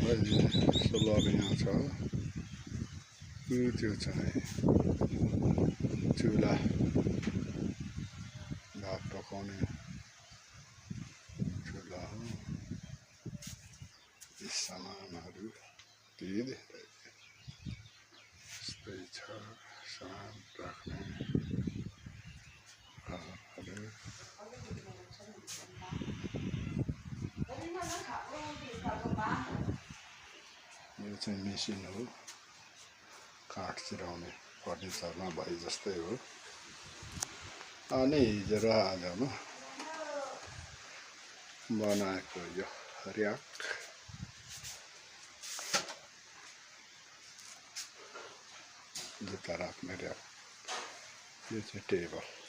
solar यहाँ छ त्यो चाहिँ चुला भात पकाउने चुला हो यी सामानहरू धेरै यस्तै छ सामान राख्ने यो चाहिँ मेसिन हो काठ चिराउने फर्निचरमा भए जस्तै हो अनि हिजो र आजमा बनाएको यो र्याक जुत्ता राख्ने र्याक यो चाहिँ टेबल